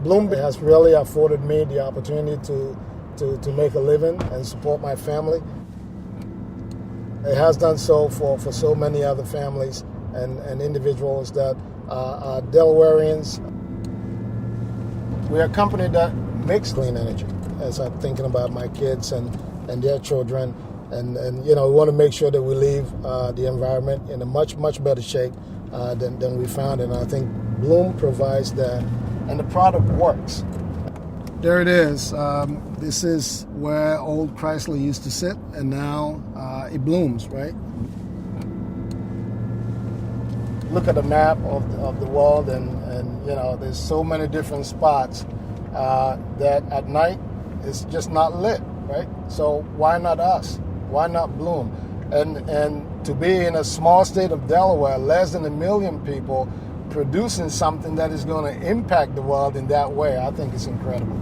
Bloom has really afforded me the opportunity to make a living and support my family. It has done so for so many other families and individuals that are Delawareans. We're a company that makes clean energy, as I'm thinking about my kids and their children. And we want to make sure that we leave the environment in a much better shape than we found it. And I think Bloom provides that, and the product works. There it is. This is where old Chrysler used to sit, and now it blooms, right? Look at the map of the world, and there's so many different spots that at night it's just not lit, right? So why not us? Why not Bloom? And to be in a small state of Delaware, less than 1 million people, producing something that is going to impact the world in that way, I think it's incredible.